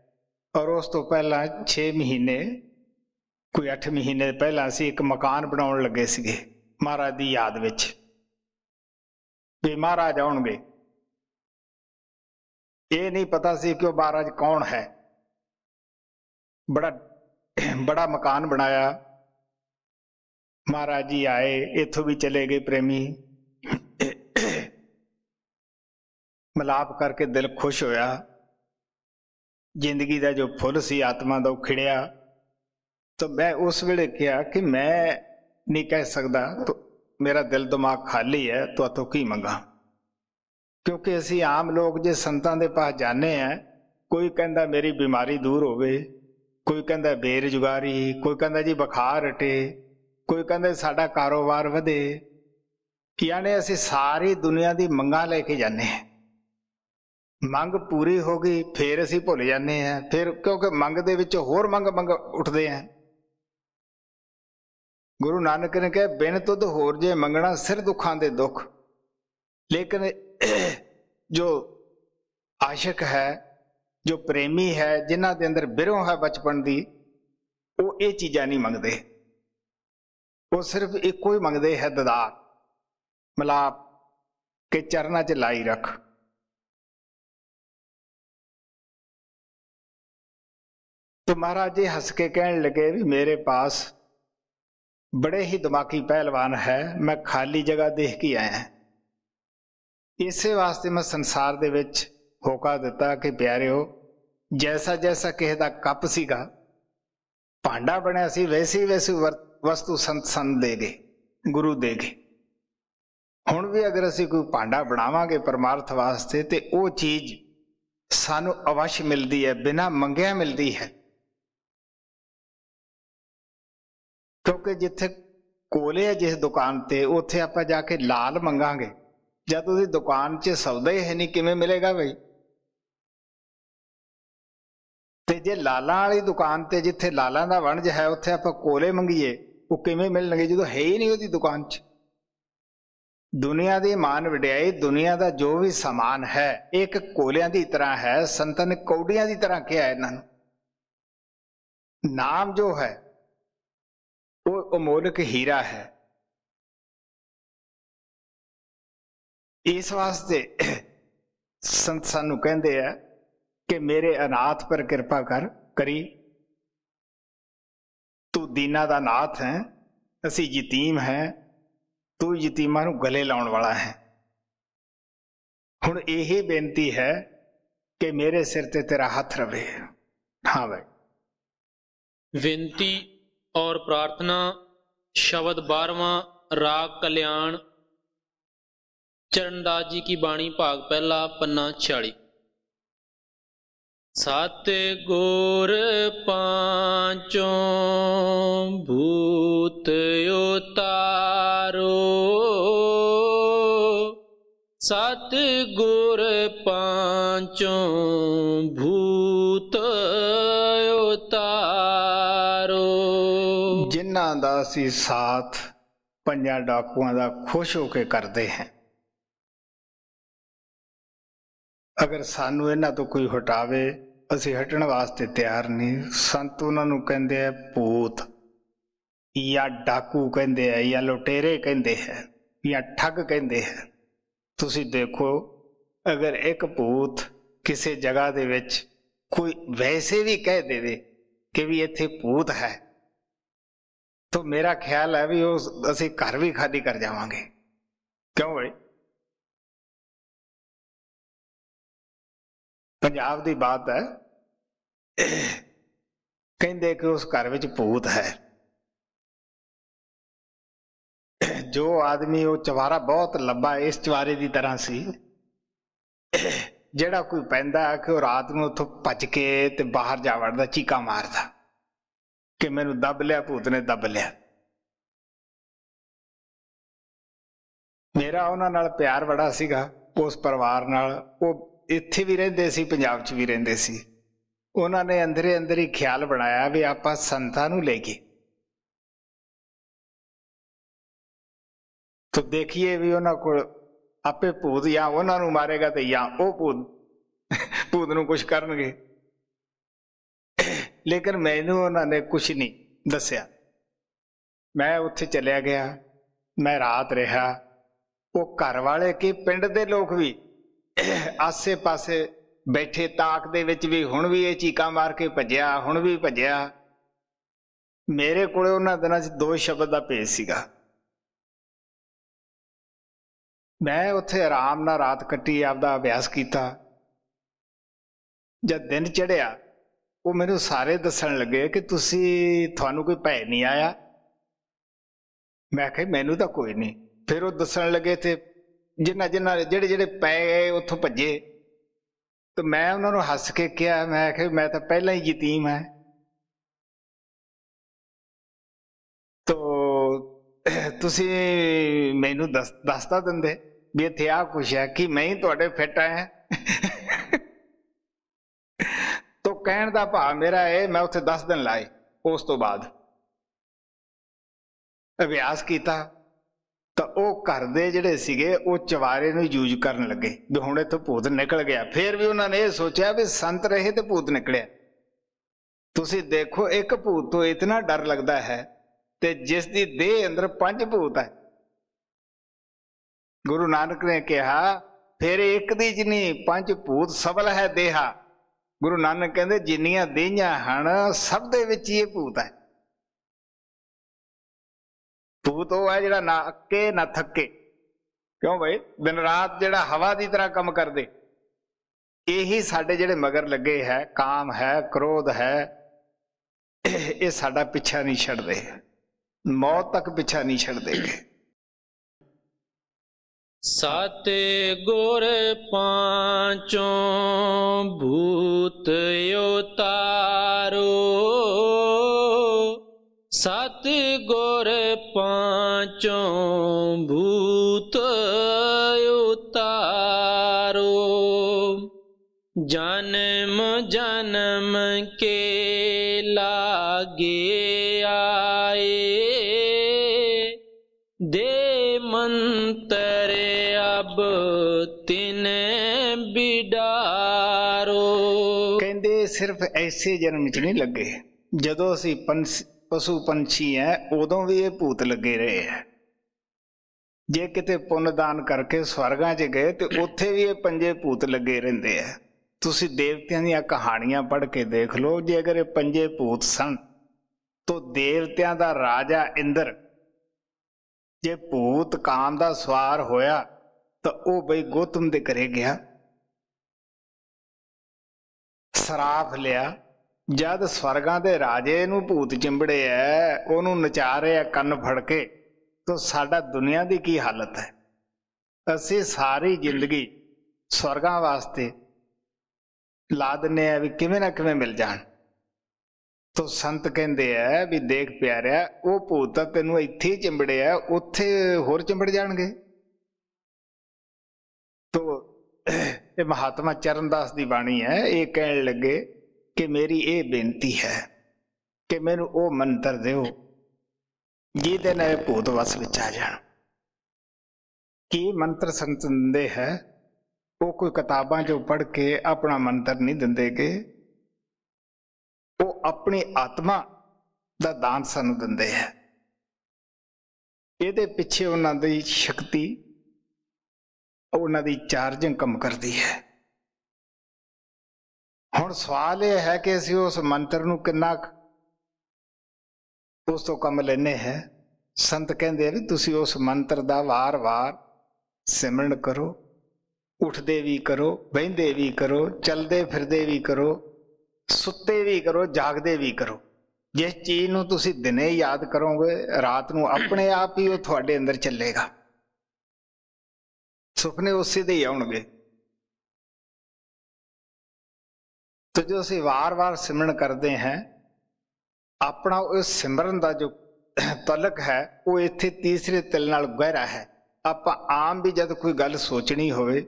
Speaker 1: और उस तो पहला 6 महीने कोई 8 महीने पहला असी एक मकान बनाउण लगे सीगे महाराज की याद विच, भी महाराज आउणगे। ये नहीं पता सी कि वह महाराज कौन है। बड़ा बड़ा मकान बनाया, महाराज जी आए, इथों भी चले गए प्रेमी, मिलाप करके दिल खुश होया, जिंदगी का जो फुल सी आत्मा का खिड़िया। तो मैं उस वेले कहा कि मैं नहीं कह सकता, तो मेरा दिल दिमाग खाली है, तो अतों की मंगा। क्योंकि असी आम लोग जे संतां दे पास जाने हैं, कोई कहता मेरी बीमारी दूर होवे, कोई कहता बेरोजगारी, कोई कहता जी बुखार हटे, कोई कहता साडा कारोबार वधे। यानी असी सारी दुनिया की मंगा लेके जाने हैं, मंग पूरी हो गई फिर असी भुल जाने हैं, फिर क्योंकि मंग दे विच होर मंग उठते हैं। गुरु नानक ने कहा बिन तुध होर जे मंगना सिर दुखां दे दुख। लेकिन जो आशिक है, जो प्रेमी है, जिन्हां दे अंदर बिरों है बचपन दी, वो ये चीज़ां नहीं मंगते। वो सिर्फ एको ही मंगते है ददार, मिलाप के चरना च लाई रख। तो महाराज जी हंस के कहने लगे भी मेरे पास बड़े ही दिमागी पहलवान है, मैं खाली जगह देख के आया। इसे वास्ते मैं संसार दे विच होका दिता कि प्यारिओ, जैसा जैसा किसी का कप सीगा भांडा बनया सी, वैसी वैसी वस्तु संत सन दे गए, गुरु दे गए। हुण भी अगर असी कोई भांडा बनावांगे परमार्थ वास्ते, तो वो चीज सानू अवश्य मिलती है, बिना मंगिया मिलती है। क्योंकि जिथे कोले है जिस दुकान ते, उत्थे आपां जाके लाल मंगांगे, जब उस दुकान च सौदा ही है नहीं, किवें मिलेगा भाई। ते जे लालां वाली दुकान ते जिथे लालां दा वणज है, उत्थे आपां कोले मंगीए, वो किवें मिलणगे जो है ही नहीं उहदी दुकान च। दुनिया की मान वडियाई, दुनिया का जो भी समान है एक कोलियां की तरह है। संतां ने कौडियां की तरह किया है इन्हां नूं। नाम जो है वो अमोलक हीरा है। इस वास्ते संत सानू कहते हैं कि मेरे अनाथ पर कृपा कर करी, तू दीना दा नाथ है, असी यतीम हैं, तू यतीमां नूं गले लाउण वाला है। हुण यही बेनती है कि मेरे सिर ते तेरा हथ रवे। हाँ भाई।
Speaker 2: विनती और प्रार्थना। शब्द 12वां, राग कल्याण। चरणदास जी की बाणी, भाग पहला, पन्ना 46। सतगुर पांचों भूत उतारो, सतगुर पांचों भूत उतारो।
Speaker 1: जिन्हां दा असीं साथ पंजां डाकुआं दा खुश होके करदे हैं, अगर सानू इन्हां तो कोई हटावे असीं हटण वास्ते तैयार नहीं। संत उन्हां नूं कहंदे है भूत, या डाकू कहंदे है, या लुटेरे कहंदे है, या ठग कहंदे है। तुसीं देखो, अगर एक भूत किसी जगह दे विच कोई वैसे भी कह देवे कि भी इत्थे भूत है, तो मेरा ख्याल है भी असीं घर भी खाली कर जावांगे। क्यों भाई? पंजाब दी बात है, कहंदे कि उस घर विच भूत है। जो आदमी, वो चवारा बहुत लंबा, इस चवारे की तरह सी, जेड़ा कोई पैंदा कि वो रात में उथों भज के ते बाहर जा वड़दा, चीका मारदा कि मैनू दब लिया, भूत ने दब लिया। मेरा उन्हां नाल प्यार बड़ा सीगा, उस परिवार नाल। वो इत्थे भी रहिंदे सी, पंजाब च भी रहिंदे सी। उन्होंने अंदरे अंदर ही ख्याल बनाया भी आपां संतां नूं लेके तो देखिए भी उन्हां कोल आपे भूत या उन्हां नूं मारेगा ते या वो भूत नूं कुछ करनगे। लेकिन मैनू उन्होंने कुछ नहीं दस्या। मैं उत्थे चलिया गया, मैं रात रहा। वो घर वाले की पिंड दे लोग भी आसे पासे बैठे ताक दे विच भी हुण भी ये चीका मार के भज्या, हुण भी भज्या। मेरे कोले उन्हां दिनां च 2 शब्द दा पेज सीगा। मैं उत्थे आराम नाल रात कट्टी, आपदा अभ्यास किया। जब दिन चढ़िया, वो मैनू सारे दसन लगे कि तुहानू कोई भय नहीं आया। मैं कहा मैनू तो कोई नहीं। फिर वो दसन लगे थे जिन्ना जेड़े जेड़े पै गए उथों भजे, तो मैं उन्होंने हस के कहा, मैं तो पहला ही यतीम है। तो तुसी मैनू दसता दिंदे भी इत्थे आ कुछ है कि मैं ही तुहाडे फिट आया। तो कहण दा भाव मेरा है, मैं उत्थे 10 दिन लाए। उस तो बाद अभ्यास किया तो वो घर दे जिहड़े सीगे वो चवारे नूं यूज करन लगे भी हुण इत्थों भूत निकल गया। फिर भी उन्होंने ये सोचा भी संत रहे तो भूत निकलिया। तुसी देखो, एक भूत तो इतना डर लगता है, ते जिस दी देह अंदर 5 भूत है। गुरु नानक ने कहा फिर एक दी च नहीं 5 भूत सबल है देहा। गुरु नानक कहते जिन्नियां देहियां हन सब दे विच ये भूत है। भूत वो है जिहड़ा ना अके ना थके। क्यों भाई? दिन रात जिहड़ा हवा की तरह काम कर दे। यही साडे जिहड़े मगर लगे है, काम है, क्रोध है, ये साडा पिछा नहीं छड्डदे, मौत तक पिछा नहीं छड्डदे।
Speaker 2: सतगुर पांचों भूत उतारो, सतगुर पांचों भूत उतारो। जन्म जन्म के लागे आए, दे मंतर अब तिन बिडारो।
Speaker 1: कहंदे सिर्फ ऐसे जन्म च नहीं लगे, जदों असीं पशु पंछी हैं उदों भी ये भूत लगे रहे हैं। जे किते पुण्य दान करके स्वर्गां च गए तो उत्थे भी ये 5 भूत लगे रहिंदे है। तुसीं देवतियां दीयां कहानियां पढ़ के देख लो, जे अगर ये 5 भूत सन तो देवतियां दा राजा इंद्र जे भूत काम दा सवार होया तो वह बई गौतम दे घरे गया, सराफ लिया। जद स्वर्गां दे राजे नूं भूत चिंबड़े है, उहनूं नचा रहे कन्न फड़ के, तो साडा दुनिया की की हालत है। असीं सारी जिंदगी स्वर्गां वास्ते ला दिंदे आ भी किवें ना किवें मिल जाण। तो संत कहते हैं भी देख प्यारिया, वो भूत तां तैनूं इत्थे ही चिंबड़े आ, उत्थे होर चिंबड़ जाणगे। तो ये महात्मा चरणदास की बाणी है। ये कहण लगे कि मेरी ये बेनती है कि मैनू वो मंत्र दिओ जिहदे नाल भूत वस विच आ जाण। कि मंत्र संत दिंदे है, वो कोई किताबां चों पढ़ के अपना मंत्र नहीं दिंदे गे, वो अपनी आत्मा दा दान सानू दिंदे है। इहदे पिछे उन्हां दी शक्ति, उन्हां दी चार्जिंग कम करती है। हुण सवाल यह है कि असीं उस मंत्र नूं किन्ना उस तो कम लैने है। संत कहंदे भी तुसीं उस मंत्र दा वार वार सिमरन करो, उठदे भी करो, बहिंदे भी करो, चलदे फिरदे भी करो, सुत्ते भी करो, जागदे भी करो। जिस चीज़ नूं तुसीं दिने याद करोगे, रात नूं अपने आप ही वो तुहाडे अंदर चलेगा। सुपने उसी दे ही आउणगे। तो जो असीं वार वार सिमरन करते हैं, अपना उस सिमरन का जो तलक है वो इत्थे तीसरे तिल नाल गहरा है। आपां आम भी जब कोई गल सोचनी होवे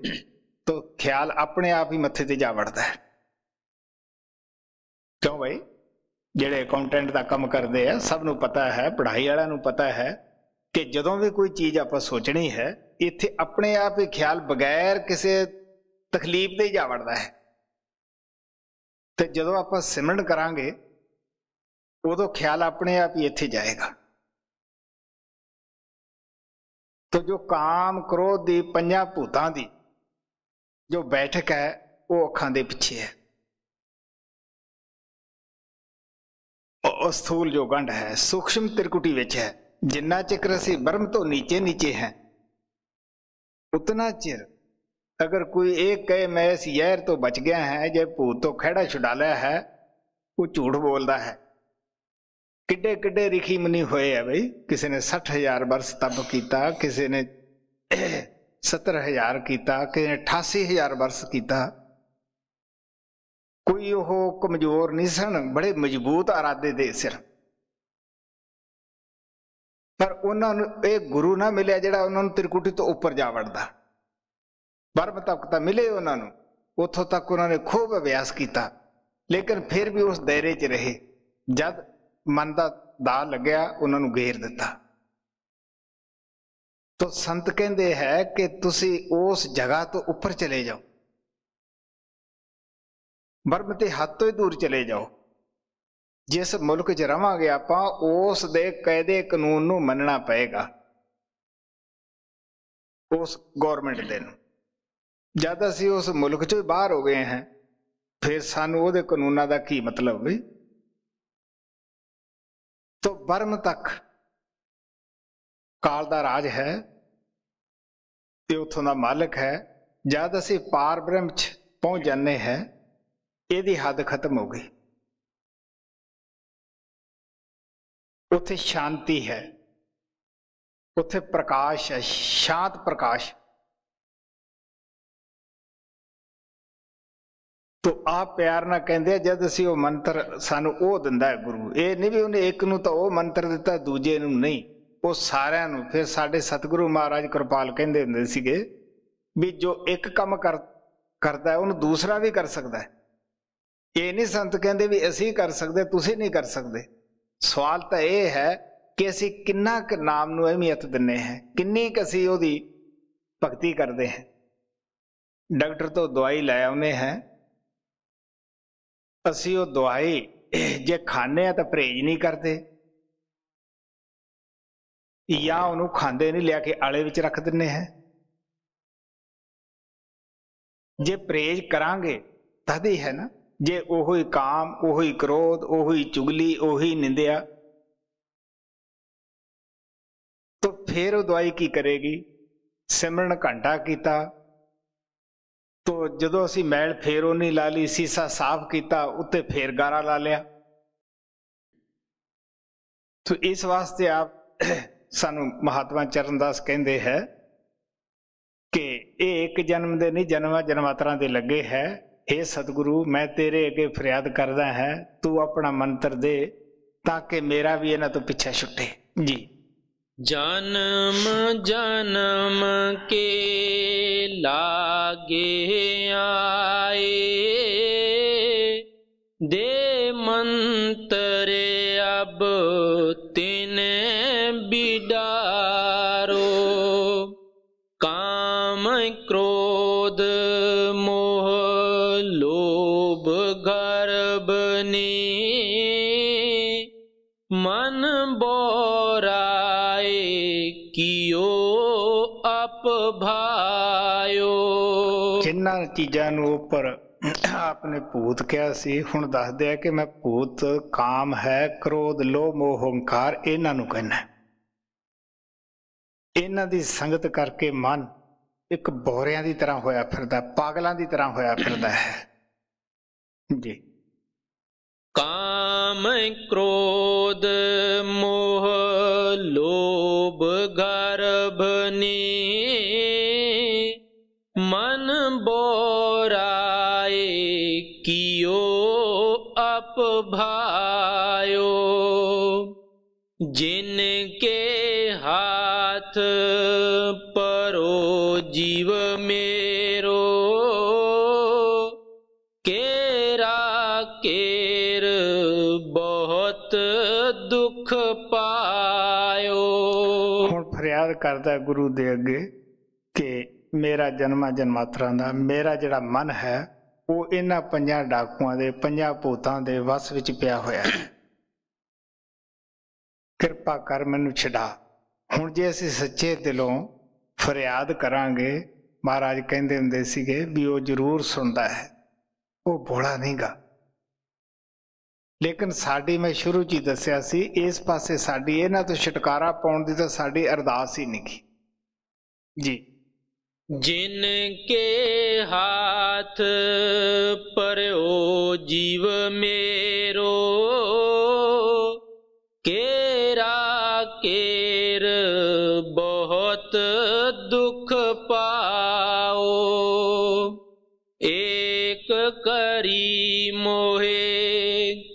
Speaker 1: तो ख्याल अपने आप ही मत्थे ते जा वड़दा है। क्यों भाई, जिहड़े अकाउंटेंट का काम करते हैं सब नूं पता है, पढ़ाई वालिआं नूं पता है कि जदों भी कोई चीज़ आपां सोचनी है, इत्थे अपने आप ही ख्याल बगैर किसी तकलीफ दे जा वड़दा है। तो जदों आपां सिमरन करांगे उदों ख्याल अपने आप ही इत्थे जाएगा। तो जो काम क्रोध दी पंजां भूतां दी जो बैठक है वो अखां दे पिछे है। स्थूल जो गंढ है सूक्ष्म त्रिकुटी विच है। जिन्ना चिर असीं ब्रह्म तो नीचे नीचे हैं, उतना चिर अगर कोई एक कहे मैं इस जहर तो बच गया है, जे भूत तो खैड़ा छुड़ा लिया है, वो झूठ बोलता है। किड्डे किड्डे ऋषि मुनि होए है भाई। किसी ने 60,000 वर्ष तप किया, किसी ने 70,000 किया, किसी ने 88,000 वर्ष किया। कोई वो कमजोर नहीं सन, बड़े मजबूत आराधे दे सिर। पर उन्होंने एक गुरु ना मिले जिहड़ा उन्होंने त्रिकुटी तो उपर जा वड़दा। ब्रह्म तक तो मिले उन्होंने, उतों तक उन्होंने खूब अभ्यास किया, लेकिन फिर भी उस दायरे च रहे। जब मन का दा लग्या उन्होंने घेर दिता। तो संत कहते हैं कि तुसी उस जगह तो ऊपर चले जाओ, ब्रह्म ते हद तो ही दूर चले जाओ। जिस मुल्क च रवांगे आपां उस दे कायदे कानून नूं मनना पएगा, उस गौरमेंट दे नूं। जद असीं उस मुल्क चों बाहर हो गए हैं, फिर सानूं उहदे कानूनां दा की मतलब भी। तो ब्रह्म तक काल दा राज है, ते उत्थों दा मालिक है। जद असीं पार ब्रह्म च पहुंच जाने हैं, इहदी हद खत्म हो गई। उत्थे शांति है, उत्थे प्रकाश है, शांत प्रकाश। तो आप प्यार ना कहते जद असीं वो मंत्र सानू वो दिंदा है गुरु। ये नहीं भी उन्हें एक नूं तो वो मंत्र दिता दूजे नूं नहीं, वो सारिआं नूं। फिर साडे सतगुरु महाराज कृपाल कहंदे हुंदे सीगे भी जो एक काम करदा है उन्हें दूसरा भी कर सकता है। ये नहीं संत कहंदे भी असीं कर सकते तुसीं नहीं कर सकते। सवाल तो यह है कि असीं किन्ना क नाम नूं अहमियत दिंदे हैं, किन्नी क असीं उहदी भगती करते हैं। डॉक्टर तो दवाई लै आउने हैं, असीं वो दवाई जे खाने तो परहेज नहीं करते, या उन्होंने खांदे नहीं, लिया के आले विच रख दिंदे हैं। जे परहेज करांगे तद ही है ना। जे ओही काम, ओही क्रोध, ओही चुगली, ओही निंदिया, तो फिर वो दवाई की करेगी। सिमरन घंटा किया तो जो असी मैल फिर वो नहीं ला ली, सीसा साफ किया उत्ते फिर गारा ला लिया। तो इस वास्ते आप सानू महात्मा चरणदास कहते हैं कि ये एक जन्म दे नहीं जन्मां जन्मांतरां दे लगे है। हे सतगुरु मैं तेरे अगे फरियाद करदा है, तू अपना मंत्र दे ताकि मेरा भी इन्हां तो पीछा छुटे जी।
Speaker 2: जन्म जन्म के लागे आए, दे मंत्र अब तिने बिडारो। काम क्रोध मोह लोभ गर्भ ने, मन बोराए कियो अपभायो।
Speaker 1: जिन्हां चीज़ां नूं उपर आपने भूत कहा सी, हुण दसदे आ कि मैं भूत काम है, क्रोध लोभ मोह हंकार इन्हां नूं कहना। इन्हां दी संगत करके मन एक बोरियां दी तरह होया फिरदा, पागलां दी तरह होया फिरदा है जी।
Speaker 2: काम क्रोध मोह लोभ गर्भ ने, मन बोराए कियो अपभायो। जिनके हाथ परो जीव मेरो, केरा केर बहुत दुख पायो।
Speaker 1: हुण फरियाद करदा गुरु दे अगे कि मेरा जन्मा जन्मांतरां दा मेरा जिहड़ा मन है वो इन्हां पंजां डाकुआं दे पंजां भूतां दे वस विच पिया होया है, किरपा कर मैनूं छड़ा। हुण जे असीं सच्चे दिलों फरियाद करांगे, महाराज कहंदे हुंदे सीगे भी वो जरूर सुणदा है, वो भोला नहीं गा। लेकिन साडी मैं शुरू च ही दस्सिया सी, इस पासे साडी इन्हां तो छुटकारा पाउण दी तां साडी अरदास ही नहीं जी।
Speaker 2: जिनके हाथ पर्यो जीव मेरो, केरा केर बहुत दुख पाओ। एक करी मोहे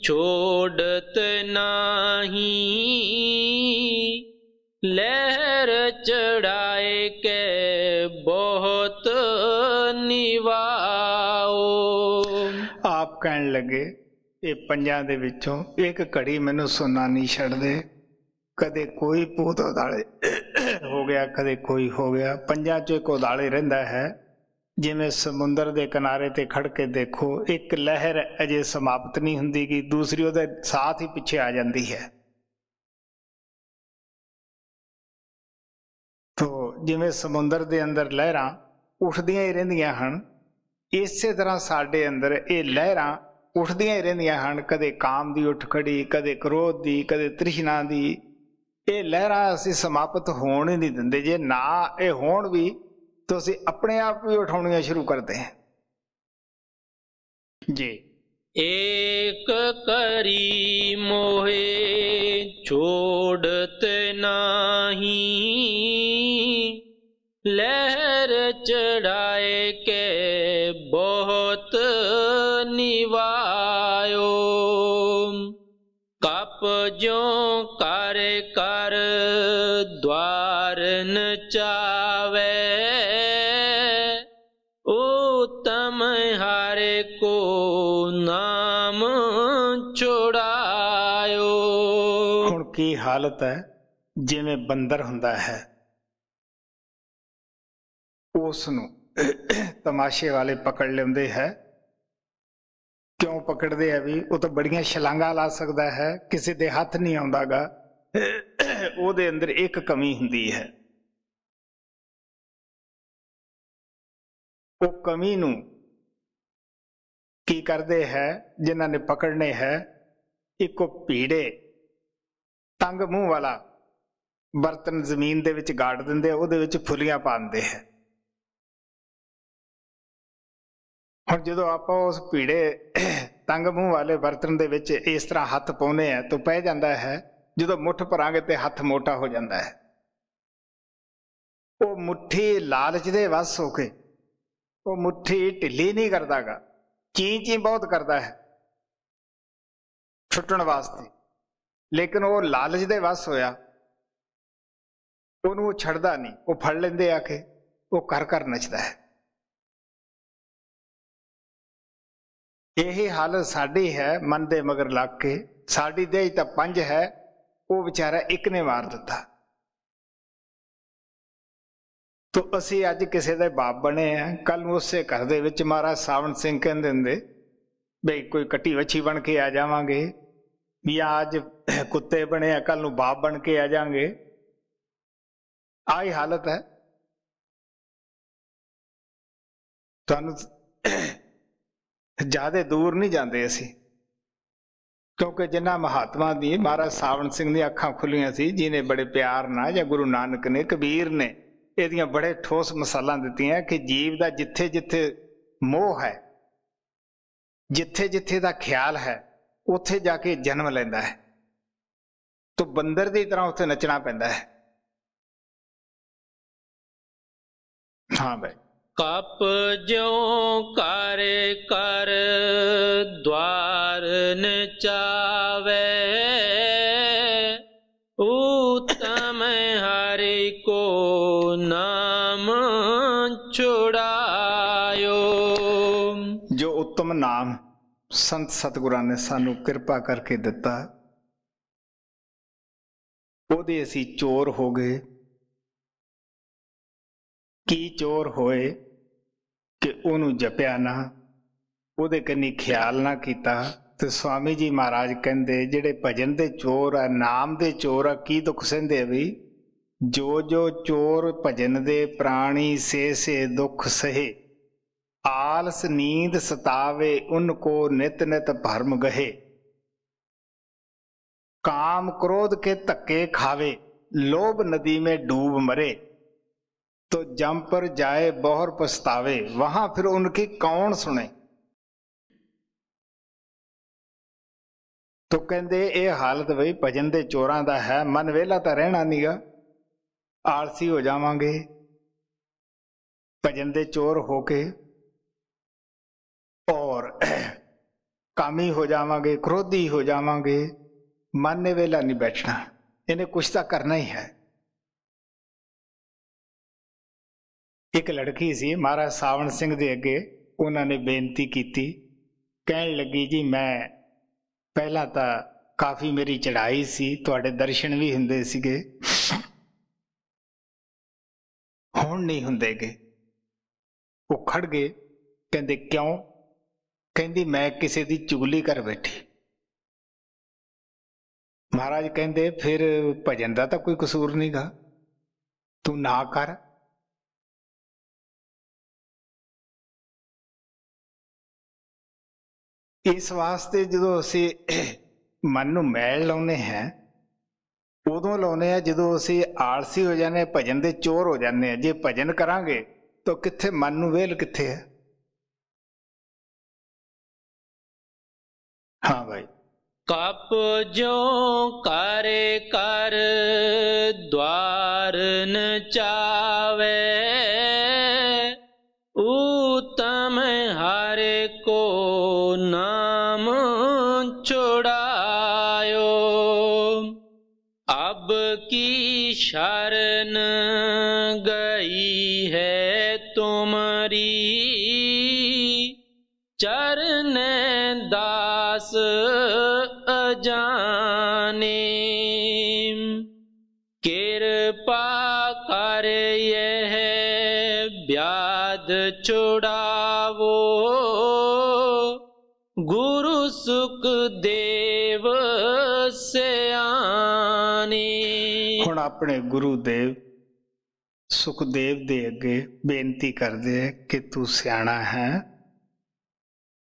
Speaker 2: छोड़त नाही, लहर चढ़ाए के बहुत निवाओ।
Speaker 1: आप कहन लगे ये पंजां दे विचों एक घड़ी मैनू सुनना नहीं छड़दे, कदे कोई भूत उदाले हो गया कदे कोई हो गया। पंजां चों एक उदाले रहिंदा है, जिवें समुंदर दे किनारे ते खड़ के देखो एक लहर अजे समाप्त नहीं हुंदी गी, दूसरी उहदे साथ ही पिछे आ जाती है। तो जिवें समुंदर दे अंदर लहरां उठदियां ही रहिंदियां हन, इसे तरह साडे अंदर ये लहरां उठदियां ही रहिंदियां हन। कदे काम दी उठ खड़ी, कदे क्रोध दी, कदे तृष्णा दी। ये लहरां असीं समाप्त होण ही नहीं दिंदे। जे ना ये होण भी तो असीं अपने आप भी उठाउणियां शुरू करते हैं जी।
Speaker 2: एक करी मोहे छोड़त नाही, लहर चढ़ाए के बहुत निवायो। कप जो कर कर द्वार न चावे, उत्तम हारे को नाम छुड़ायो।
Speaker 1: हुण की हालत है, जिवें बंदर हुंदा है, उसनूं तमाशे वाले पकड़ लेंदे है। क्यों पकड़ते है भी, वो तो बड़ियां छलांगा ला सकता है, किसी दे हथ नहीं आउंदा गा। ਉਹਦੇ अंदर एक कमी हुंदी है। वो कमी नूं की करते है, जिन्हां ने पकड़ने है, इको भीड़े तंग मुंह वाला बर्तन जमीन दे विच गाड़ दिंदे, उहदे विच फुलियां पाਉਂਦੇ है। ਹੁਣ ਜਦੋਂ ਆਪਾਂ ਉਸ ਭੀੜੇ ਤੰਗ ਮੂੰਹ ਵਾਲੇ ਬਰਤਨ ਦੇ ਵਿੱਚ ਇਸ ਤਰ੍ਹਾਂ ਹੱਥ ਪਾਉਂਦੇ ਆ ਤਾਂ ਪੈ ਜਾਂਦਾ ਹੈ। ਜਦੋਂ ਮੁੱਠ ਭਰਾਂਗੇ ਤੇ ਹੱਥ ਮੋਟਾ ਹੋ ਜਾਂਦਾ ਹੈ। ਉਹ ਮੁੱਠੀ ਲਾਲਚ ਦੇ ਵੱਸ ਹੋ ਕੇ ਉਹ ਮੁੱਠੀ ਢਿੱਲੀ ਨਹੀਂ ਕਰਦਾਗਾ, ਚੀਂ ਚੀਂ ਬਹੁਤ ਕਰਦਾ ਹੈ ਛੁੱਟਣ ਵਾਸਤੇ, ਲੇਕਿਨ ਉਹ ਲਾਲਚ ਦੇ ਵੱਸ ਹੋਇਆ, ਉਹਨੂੰ ਉਹ ਛੱਡਦਾ ਨਹੀਂ, ਉਹ ਫੜ ਲੈਂਦੇ ਆ ਕੇ, ਉਹ ਕਰ ਕਰ ਨੱਚਦਾ ਹੈ। ਇਹੀ ਹਾਲਤ ਸਾਡੀ ਹੈ ਮਨ ਦੇ ਮਗਰ ਲੱਗ ਕੇ। ਸਾਡੀ ਦੇਹ ਤਾਂ 5 ਹੈ, ਉਹ ਵਿਚਾਰਾ ਇੱਕ ਨੇ ਮਾਰ ਦਿੱਤਾ। ਤੋ ਅਸੀਂ ਅੱਜ ਕਿਸੇ ਦੇ ਬਾਪ ਬਣੇ ਆ, ਕੱਲ ਨੂੰ ਉਸੇ ਘਰ ਦੇ ਵਿੱਚ ਮਹਾਰਾਜ ਸਾਵਣ ਸਿੰਘ ਕਹਿੰਦੇ ਹੁੰਦੇ ਬਈ ਕੋਈ ਕੱਟੀ ਵੱਛੀ ਬਣ ਕੇ ਆ ਜਾਵਾਂਗੇ, ਜਾਂ ਅੱਜ ਕੁੱਤੇ ਬਣੇ ਆ, ਕੱਲ ਨੂੰ ਬਾਪ ਬਣ ਕੇ ਆ ਜਾਵਾਂਗੇ। ਆਹੀ ਹਾਲਤ ਹੈ। ਤੁਹਾਨੂੰ ਜ਼ਿਆਦਾ ਦੂਰ ਨਹੀਂ ਜਾਂਦੇ ਅਸੀਂ, ਕਿਉਂਕਿ ਜਿਨ੍ਹਾਂ ਮਹਾਤਮਾ ਦੀ ਮਹਾਰਾਜ ਸਾਵਣ ਸਿੰਘ ਦੀਆਂ ਅੱਖਾਂ ਖੁੱਲੀਆਂ ਸੀ, ਜਿਹਨੇ ਬੜੇ ਪਿਆਰ ਨਾਲ, ਜਾਂ ਗੁਰੂ ਨਾਨਕ ਨੇ, ਕਬੀਰ ਨੇ ਇਹਦੀਆਂ ਬੜੇ ਠੋਸ ਮਿਸਾਲਾਂ ਦਿੱਤੀਆਂ ਕਿ ਜੀਵ ਦਾ ਜਿੱਥੇ ਜਿੱਥੇ ਮੋਹ ਹੈ, ਜਿੱਥੇ ਜਿੱਥੇ ਦਾ ਖਿਆਲ ਹੈ, ਉੱਥੇ ਜਾ ਕੇ ਜਨਮ ਲੈਂਦਾ ਹੈ। ਤੋ ਬੰਦਰ ਦੀ ਤਰ੍ਹਾਂ ਉੱਥੇ ਨੱਚਣਾ ਪੈਂਦਾ ਹੈ। ਹਾਂ ਭਾਈ।
Speaker 2: कप ज्यों कारे कर द्वार नचावे, उत्तम हरि को नाम छुड़ायो।
Speaker 1: जो उत्तम नाम संत सतगुरां ने सानू किरपा करके दिता, ਉਹਦੇ ਅਸੀਂ ਚੋਰ ਹੋ ਗਏ। ਕੀ ਚੋਰ ਹੋਏ ਕਿ ਉਹਨੂੰ ਜਪਿਆ ਨਾ, ਉਹਦੇ ਕੰਨੀ ਖਿਆਲ ਨਾ ਕੀਤਾ। ਤੇ ਸਵਾਮੀ ਜੀ ਮਹਾਰਾਜ ਕਹਿੰਦੇ ਜਿਹੜੇ ਭਜਨ ਦੇ ਚੋਰ ਆ, ਨਾਮ ਦੇ ਚੋਰ ਆ, ਕੀ ਦੁੱਖ ਸਹਿੰਦੇ ਵੀ। ਜੋ ਜੋ ਚੋਰ ਭਜਨ ਦੇ ਪ੍ਰਾਣੀ ਸੇ ਸੇ ਦੁੱਖ ਸਹੇ, ਆਲਸ ਨੀਂਦ ਸਤਾਵੇ ਉਨ ਕੋ ਨਿਤ ਨਿਤ ਭਰਮ ਗਹੇ। काम क्रोध के धक्के खावे, लोभ नदी में डूब मरे, तो जम पर जाए बहुर पछतावे, वहां फिर उनकी कौन सुने। तो कहते ये हालत बई भजन दे चोरां दा है। मन वेला तो रहना नीगा, आलसी हो जावांगे भजन दे चोर होके, और कामी हो जावांगे, क्रोधी हो जावांगे। मन ने वेला नहीं बैठना, इन्हें कुछ तो करना ही है। एक लड़की सी महाराज सावण सिंह दे अगे, उन्होंने बेनती की, कहन लगी जी मैं पहला तो काफ़ी मेरी चढ़ाई सी, तुहाडे दर्शन भी हुंदे सीगे, हुण नहीं हुंदे गे। वो खड़ गए, कहंदे क्यों? कहंदी मैं किसी दी चुगली कर बैठी। महाराज कहते फिर भजन का तो कोई कसूर नहीं गा, तू ना कर। इस वास्ते जो असी मन नूं मैल लाउने हैं, उदों लाउने हैं जदों असी आलसी हो जाने, भजन दे चोर हो जाने हैं। जे भजन करांगे तो कित्थे मन नूं वेल कित्थे है। हाँ भाई।
Speaker 2: कप ज्यों कारे कर द्वार नचावे, उत्तम हरि को नाम छुड़ायो। अब की शरण गई है तुम्हारी, चरण दास अजाने। कृपा कर यह व्याध छुड़ावो, गुरु सुखदेव सियाने।
Speaker 1: हुण अपने गुरुदेव सुखदेव दे अगे बेनती करदे कि तू सियाणा है,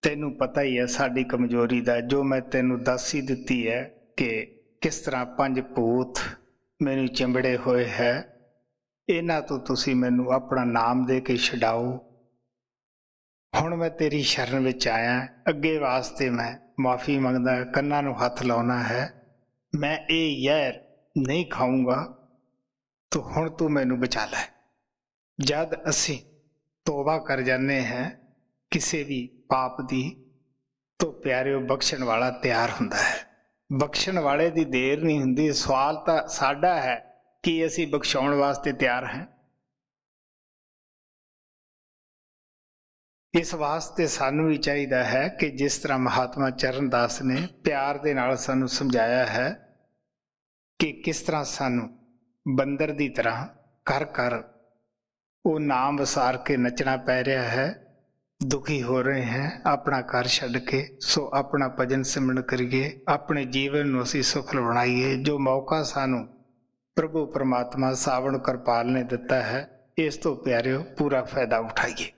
Speaker 1: तैनू पता ही है साड़ी कमजोरी दा। जो मैं तैनू दस ही दिती है कि किस तरह 5 भूत मैनू चिंबड़े होए है, इन्हां तो तुसी मैनू अपना नाम दे के छडाओ। हुण मैं तेरी शरण विच आया, अगे वास्ते मैं माफ़ी मंगदा, कन्नां नूं हथ लाउणा है। मैं ये जहर नहीं खाऊंगा, तो हुण तू मैनू बचा लै। जद असी तौबा कर जाने हैं किसी भी पाप दी, तो प्यारिओ बख्शण वाला तैयार हुंदा है। बख्शण वाले दी देर नहीं हुंदी। सवाल तो साडा है कि असी बख्शाउण वास्ते तैयार हैं। इस वास्ते सानू भी चाहिदा है कि जिस तरह महात्मा चरणदास ने प्यार दे नाल सानू समझाया है कि किस तरह सानू बंदर दी तरह कर कर वो नाम वसार के नचना पै रहा है। दुखी हो रहे हैं, अपना घर छड्ड के, सो अपना भजन सिमरन करिए, अपने जीवन नूं असीं सफल बनाइए। जो मौका सानू प्रभु परमात्मा सावण कृपाल ने दिता है, इस तो प्यारिओ पूरा फायदा उठाइए।